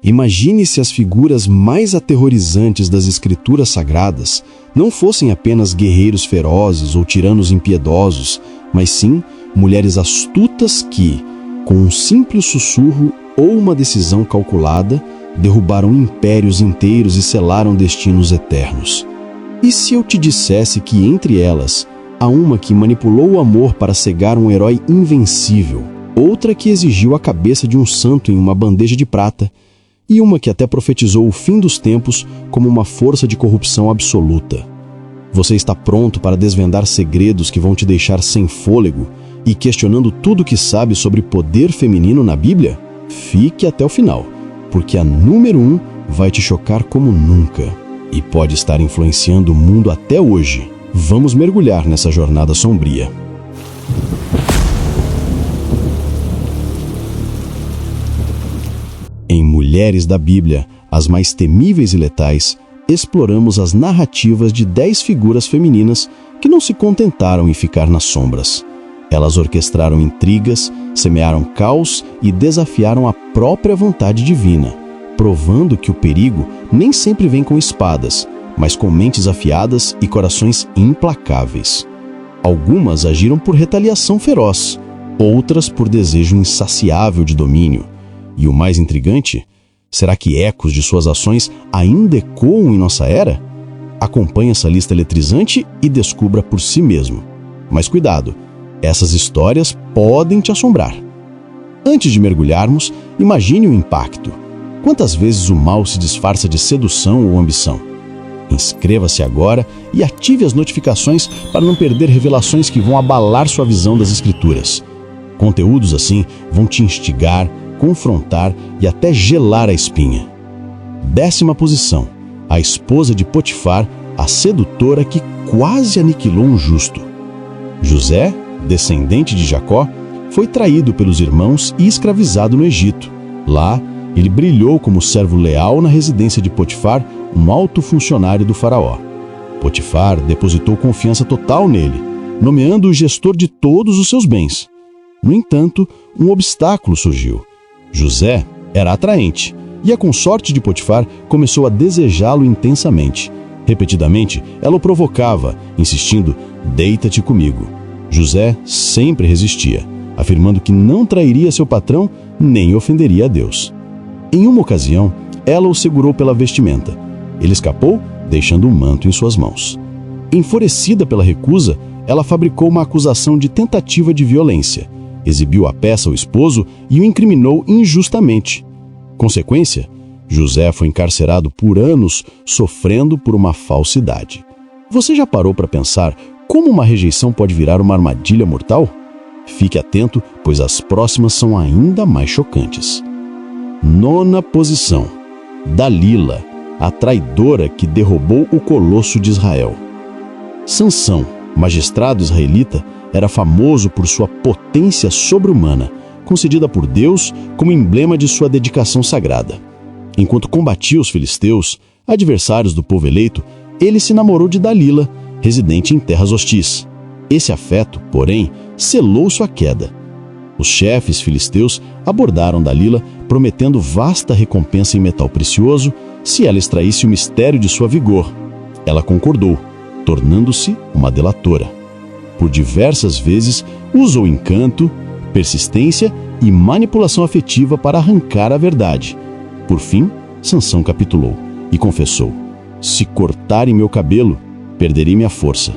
Imagine se as figuras mais aterrorizantes das escrituras sagradas não fossem apenas guerreiros ferozes ou tiranos impiedosos, mas sim mulheres astutas que, com um simples sussurro ou uma decisão calculada, derrubaram impérios inteiros e selaram destinos eternos. E se eu te dissesse que entre elas há uma que manipulou o amor para cegar um herói invencível, outra que exigiu a cabeça de um santo em uma bandeja de prata, e uma que até profetizou o fim dos tempos como uma força de corrupção absoluta? Você está pronto para desvendar segredos que vão te deixar sem fôlego e questionando tudo o que sabe sobre poder feminino na Bíblia? Fique até o final, porque a número 1 vai te chocar como nunca e pode estar influenciando o mundo até hoje. Vamos mergulhar nessa jornada sombria. Em Mulheres da Bíblia, as mais temíveis e letais, exploramos as narrativas de 10 figuras femininas que não se contentaram em ficar nas sombras. Elas orquestraram intrigas, semearam caos e desafiaram a própria vontade divina, provando que o perigo nem sempre vem com espadas, mas com mentes afiadas e corações implacáveis. Algumas agiram por retaliação feroz, outras por desejo insaciável de domínio. E o mais intrigante, será que ecos de suas ações ainda ecoam em nossa era? Acompanhe essa lista eletrizante e descubra por si mesmo. Mas cuidado, essas histórias podem te assombrar. Antes de mergulharmos, imagine o impacto. Quantas vezes o mal se disfarça de sedução ou ambição? Inscreva-se agora e ative as notificações para não perder revelações que vão abalar sua visão das Escrituras. Conteúdos assim vão te instigar, confrontar e até gelar a espinha. 10ª posição. A esposa de Potifar, a sedutora que quase aniquilou um justo. José, descendente de Jacó, foi traído pelos irmãos e escravizado no Egito. Lá, ele brilhou como servo leal na residência de Potifar, um alto funcionário do faraó. Potifar depositou confiança total nele, nomeando o gestor de todos os seus bens. No entanto, um obstáculo surgiu. José era atraente, e a consorte de Potifar começou a desejá-lo intensamente. Repetidamente, ela o provocava, insistindo: "Deita-te comigo." José sempre resistia, afirmando que não trairia seu patrão nem ofenderia a Deus. Em uma ocasião, ela o segurou pela vestimenta. Ele escapou, deixando um manto em suas mãos. Enfurecida pela recusa, ela fabricou uma acusação de tentativa de violência, exibiu a peça ao esposo e o incriminou injustamente. Consequência, José foi encarcerado por anos, sofrendo por uma falsidade. Você já parou para pensar como uma rejeição pode virar uma armadilha mortal? Fique atento, pois as próximas são ainda mais chocantes. 9ª posição. Dalila, a traidora que derrubou o colosso de Israel. Sansão, magistrado israelita, era famoso por sua potência sobre-humana, concedida por Deus como emblema de sua dedicação sagrada. Enquanto combatia os filisteus, adversários do povo eleito, ele se namorou de Dalila, residente em terras hostis. Esse afeto, porém, selou sua queda. Os chefes filisteus abordaram Dalila, prometendo vasta recompensa em metal precioso se ela extraísse o mistério de sua vigor. Ela concordou, tornando-se uma delatora. Por diversas vezes, usou encanto, persistência e manipulação afetiva para arrancar a verdade. Por fim, Sansão capitulou e confessou: "Se cortarem meu cabelo, perderei minha força."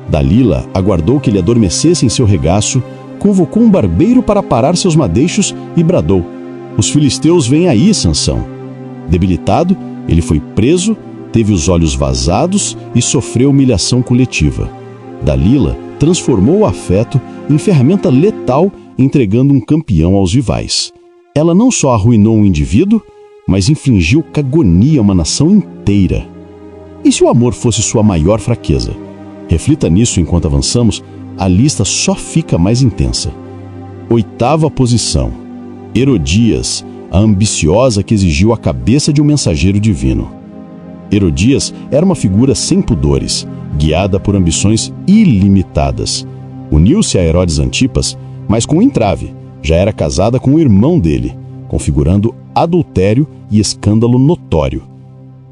Dalila aguardou que ele adormecesse em seu regaço, convocou um barbeiro para parar seus madeixos e bradou: "Os filisteus vêm aí, Sansão." Debilitado, ele foi preso, teve os olhos vazados e sofreu humilhação coletiva. Dalila transformou o afeto em ferramenta letal, entregando um campeão aos rivais. Ela não só arruinou um indivíduo, mas infligiu cagonia a uma nação inteira. E se o amor fosse sua maior fraqueza? Reflita nisso enquanto avançamos, a lista só fica mais intensa. 8ª posição. Herodias, a ambiciosa que exigiu a cabeça de um mensageiro divino. Herodias era uma figura sem pudores, guiada por ambições ilimitadas. Uniu-se a Herodes Antipas, mas com um entrave: já era casada com o irmão dele. configurando adultério e escândalo notório.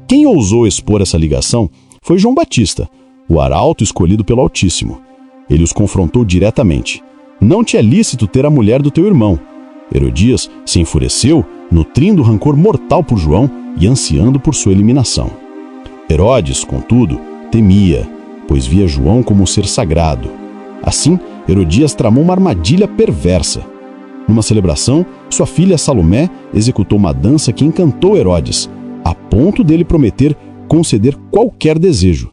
Quem ousou expor essa ligação foi João Batista, o arauto escolhido pelo Altíssimo. Ele os confrontou diretamente. Não te é lícito ter a mulher do teu irmão. Herodias se enfureceu, nutrindo rancor mortal por João e ansiando por sua eliminação. Herodes, contudo, temia, pois via João como um ser sagrado. Assim, Herodias tramou uma armadilha perversa. Numa celebração, sua filha Salomé executou uma dança que encantou Herodes, a ponto dele prometer conceder qualquer desejo.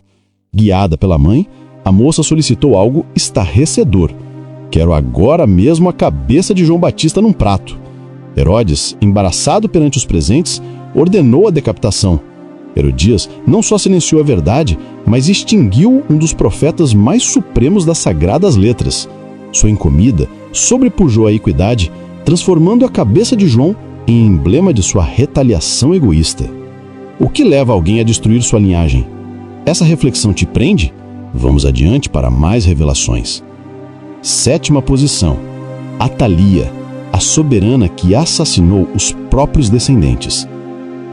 Guiada pela mãe, a moça solicitou algo estarrecedor. Quero agora mesmo a cabeça de João Batista num prato. Herodes, embaraçado perante os presentes, ordenou a decapitação. Herodias não só silenciou a verdade, mas extinguiu um dos profetas mais supremos das sagradas letras. Sua encomida sobrepujou a equidade, transformando a cabeça de João em emblema de sua retaliação egoísta. O que leva alguém a destruir sua linhagem? Essa reflexão te prende? Vamos adiante para mais revelações. 7ª posição. Atalia, a soberana que assassinou os próprios descendentes.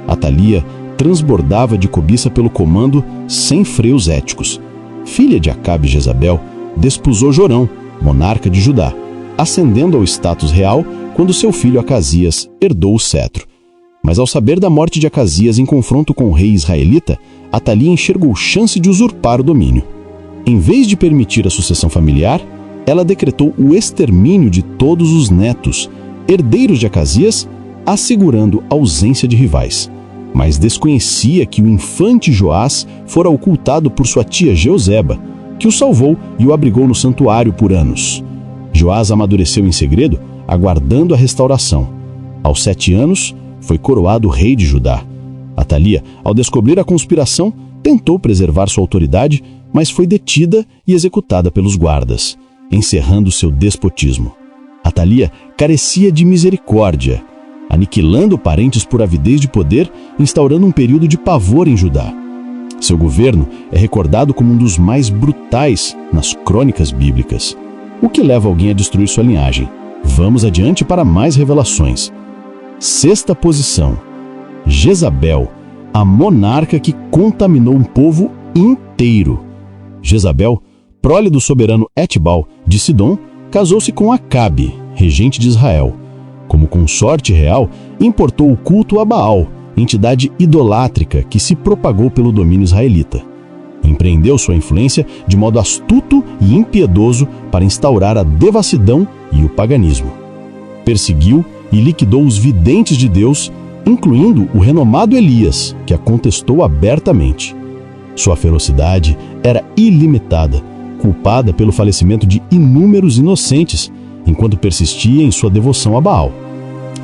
Atalia transbordava de cobiça pelo comando sem freios éticos. Filha de Acabe e Jezabel, desposou Jorão, monarca de Judá, ascendendo ao status real quando seu filho Acasias herdou o cetro. Mas ao saber da morte de Acasias em confronto com o rei israelita, Atalia enxergou chance de usurpar o domínio. Em vez de permitir a sucessão familiar, ela decretou o extermínio de todos os netos, herdeiros de Acasias, assegurando a ausência de rivais. Mas desconhecia que o infante Joás fora ocultado por sua tia Jeoseba, que o salvou e o abrigou no santuário por anos. Joás amadureceu em segredo, aguardando a restauração. Aos 7 anos, foi coroado rei de Judá. Atalia, ao descobrir a conspiração, tentou preservar sua autoridade, mas foi detida e executada pelos guardas, encerrando seu despotismo. Atalia carecia de misericórdia, aniquilando parentes por avidez de poder, instaurando um período de pavor em Judá. Seu governo é recordado como um dos mais brutais nas crônicas bíblicas. O que leva alguém a destruir sua linhagem? Vamos adiante para mais revelações. 6ª posição. Jezabel, a monarca que contaminou um povo inteiro. Jezabel, prole do soberano Etbal de Sidom, casou-se com Acabe, regente de Israel. Como consorte real, importou o culto a Baal, entidade idolátrica que se propagou pelo domínio israelita. Empreendeu sua influência de modo astuto e impiedoso para instaurar a devassidão e o paganismo. Perseguiu e liquidou os videntes de Deus, incluindo o renomado Elias, que a contestou abertamente. Sua ferocidade era ilimitada, culpada pelo falecimento de inúmeros inocentes, enquanto persistia em sua devoção a Baal.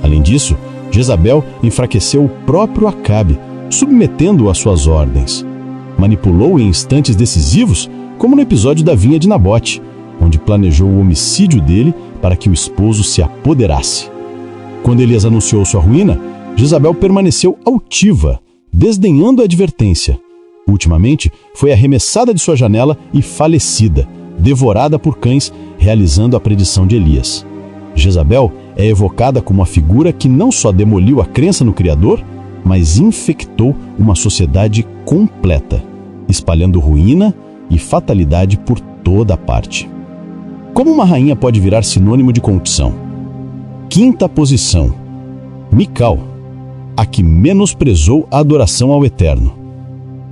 Além disso, Jezabel enfraqueceu o próprio Acabe, submetendo-o às suas ordens. Manipulou em instantes decisivos, como no episódio da vinha de Nabote, onde planejou o homicídio dele para que o esposo se apoderasse. Quando Elias anunciou sua ruína, Jezabel permaneceu altiva, desdenhando a advertência. Ultimamente, foi arremessada de sua janela e falecida, devorada por cães, realizando a predição de Elias. Jezabel é evocada como a figura que não só demoliu a crença no Criador, mas infectou uma sociedade completa, espalhando ruína e fatalidade por toda parte. Como uma rainha pode virar sinônimo de corrupção? 5ª posição. Mical, a que menosprezou a adoração ao Eterno.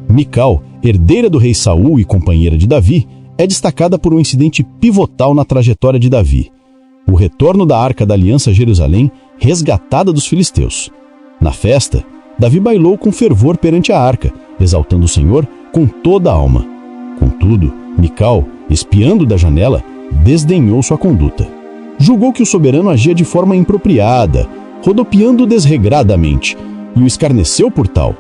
Mical, herdeira do rei Saul e companheira de Davi, é destacada por um incidente pivotal na trajetória de Davi: o retorno da Arca da Aliança a Jerusalém, resgatada dos filisteus. Na festa, Davi bailou com fervor perante a arca, exaltando o Senhor com toda a alma. Contudo, Mical, espiando da janela, desdenhou sua conduta. Julgou que o soberano agia de forma impropriada, rodopiando desregradamente, e o escarneceu por tal.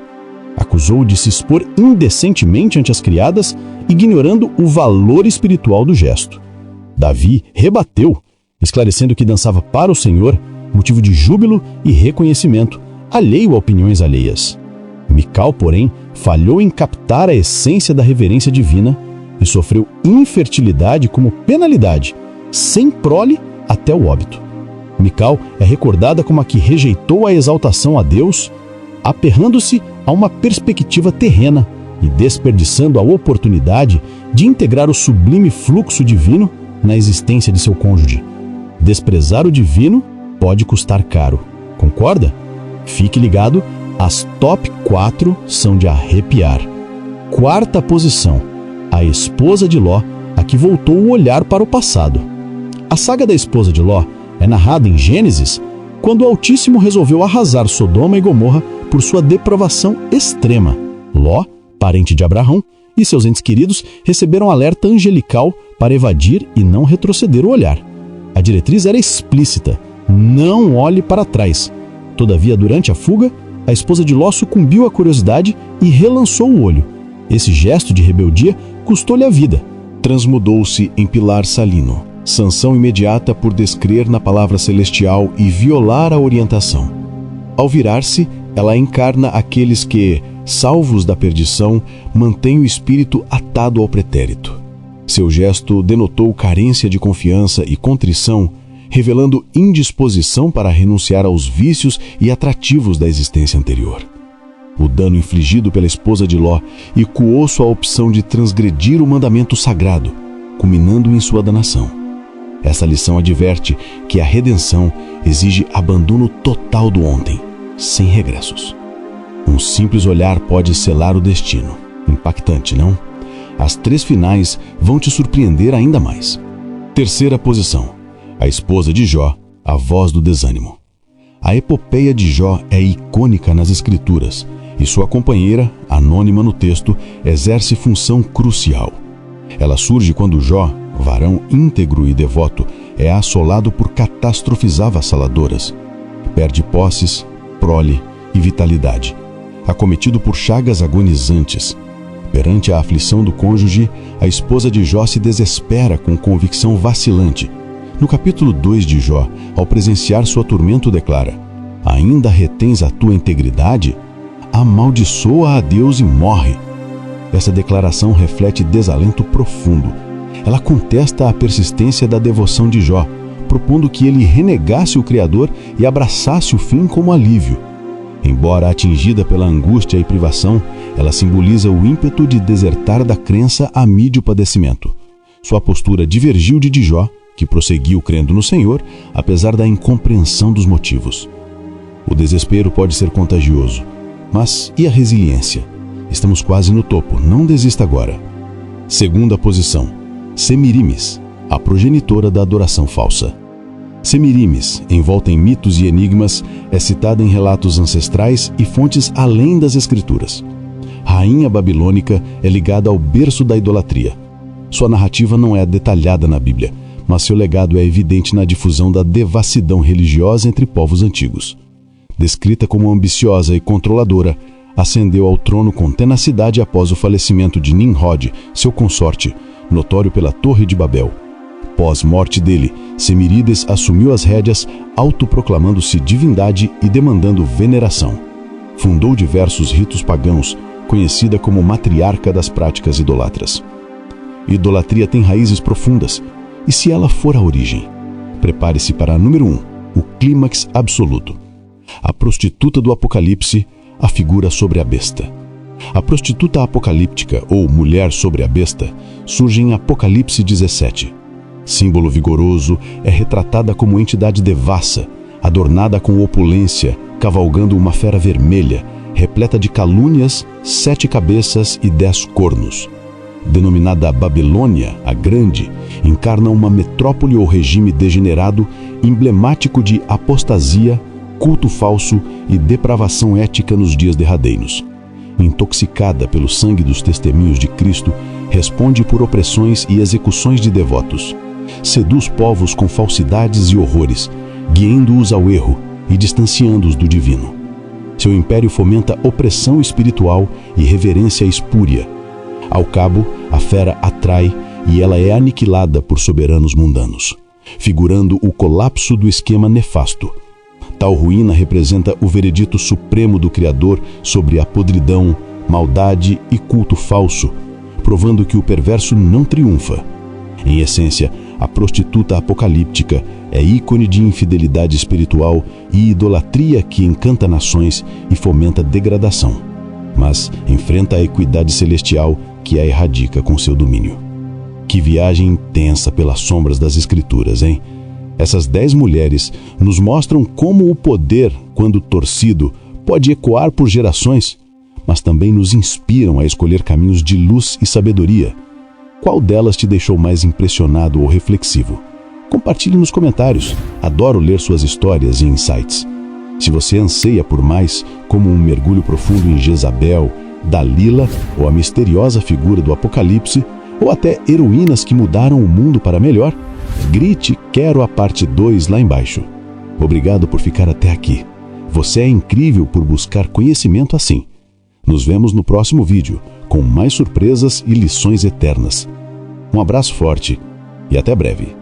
Acusou-o de se expor indecentemente ante as criadas, ignorando o valor espiritual do gesto. Davi rebateu, esclarecendo que dançava para o Senhor, motivo de júbilo e reconhecimento, alheio a opiniões alheias. Mical, porém, falhou em captar a essência da reverência divina e sofreu infertilidade como penalidade, sem prole até o óbito. Mical é recordada como a que rejeitou a exaltação a Deus, aperrando-se a uma perspectiva terrena e desperdiçando a oportunidade de integrar o sublime fluxo divino na existência de seu cônjuge. Desprezar o divino pode custar caro. Concorda? Fique ligado, as top 4 são de arrepiar. Quarta posição, a esposa de Ló, a que voltou o olhar para o passado. A saga da esposa de Ló é narrada em Gênesis, quando o Altíssimo resolveu arrasar Sodoma e Gomorra por sua depravação extrema. Ló, parente de Abraão, e seus entes queridos receberam alerta angelical para evadir e não retroceder o olhar. A diretriz era explícita: não olhe para trás. Todavia, durante a fuga, a esposa de Ló sucumbiu à curiosidade e relançou o olho. Esse gesto de rebeldia custou-lhe a vida. Transmudou-se em pilar salino, sanção imediata por descrer na palavra celestial e violar a orientação. Ao virar-se, ela encarna aqueles que, salvos da perdição, mantêm o espírito atado ao pretérito. Seu gesto denotou carência de confiança e contrição, revelando indisposição para renunciar aos vícios e atrativos da existência anterior. O dano infligido pela esposa de Ló ecoou sua opção de transgredir o mandamento sagrado, culminando em sua danação. Essa lição adverte que a redenção exige abandono total do ontem, sem regressos. Um simples olhar pode selar o destino. Impactante, não? As 3 finais vão te surpreender ainda mais. Terceira posição, a esposa de Jó, a voz do desânimo. A epopeia de Jó é icônica nas Escrituras e sua companheira, anônima no texto, exerce função crucial. Ela surge quando Jó, varão íntegro e devoto, é assolado por catástrofes avassaladoras. Perde posses, prole e vitalidade, acometido por chagas agonizantes. Perante a aflição do cônjuge, a esposa de Jó se desespera com convicção vacilante. No capítulo 2 de Jó, ao presenciar sua tormento, declara: ainda retens a tua integridade? Amaldiçoa a Deus e morre. Essa declaração reflete desalento profundo. Ela contesta a persistência da devoção de Jó, propondo que ele renegasse o Criador e abraçasse o fim como alívio. Embora atingida pela angústia e privação, ela simboliza o ímpeto de desertar da crença a mídio padecimento. Sua postura divergiu de Jó, que prosseguiu crendo no Senhor, apesar da incompreensão dos motivos. O desespero pode ser contagioso, mas e a resiliência? Estamos quase no topo, não desista agora. Segunda posição, Semirimis, a progenitora da adoração falsa. Semirimis, envolta em mitos e enigmas, é citada em relatos ancestrais e fontes além das Escrituras. Rainha babilônica é ligada ao berço da idolatria. Sua narrativa não é detalhada na Bíblia, mas seu legado é evidente na difusão da devassidão religiosa entre povos antigos. Descrita como ambiciosa e controladora, ascendeu ao trono com tenacidade após o falecimento de Nimrod, seu consorte, notório pela Torre de Babel. Pós-morte dele, Semírides assumiu as rédeas, autoproclamando-se divindade e demandando veneração. Fundou diversos ritos pagãos, conhecida como matriarca das práticas idolatras. Idolatria tem raízes profundas, e se ela for a origem, prepare-se para número 1, o clímax absoluto. A prostituta do Apocalipse, a figura sobre a besta. A prostituta apocalíptica, ou mulher sobre a besta, surge em Apocalipse 17. Símbolo vigoroso, é retratada como entidade devassa, adornada com opulência, cavalgando uma fera vermelha, repleta de calúnias, 7 cabeças e 10 cornos. Denominada Babilônia, a Grande, encarna uma metrópole ou regime degenerado, emblemático de apostasia, culto falso e depravação ética nos dias derradeiros. Intoxicada pelo sangue dos testemunhos de Cristo, responde por opressões e execuções de devotos. Seduz povos com falsidades e horrores, guiando-os ao erro e distanciando-os do divino. Seu império fomenta opressão espiritual e reverência espúria. Ao cabo, a fera atrai e ela é aniquilada por soberanos mundanos, figurando o colapso do esquema nefasto. Tal ruína representa o veredito supremo do Criador sobre a podridão, maldade e culto falso, provando que o perverso não triunfa. Em essência, a prostituta apocalíptica É ícone de infidelidade espiritual e idolatria que encanta nações e fomenta degradação, mas enfrenta a equidade celestial que a erradica com seu domínio. Que viagem intensa pelas sombras das Escrituras, hein? Essas 10 mulheres nos mostram como o poder, quando torcido, pode ecoar por gerações, mas também nos inspiram a escolher caminhos de luz e sabedoria. Qual delas te deixou mais impressionado ou reflexivo? Compartilhe nos comentários. Adoro ler suas histórias e insights. Se você anseia por mais, como um mergulho profundo em Jezabel, Dalila ou a misteriosa figura do Apocalipse, ou até heroínas que mudaram o mundo para melhor, grite "Quero a parte 2" lá embaixo. Obrigado por ficar até aqui. Você é incrível por buscar conhecimento assim. Nos vemos no próximo vídeo, com mais surpresas e lições eternas. Um abraço forte e até breve.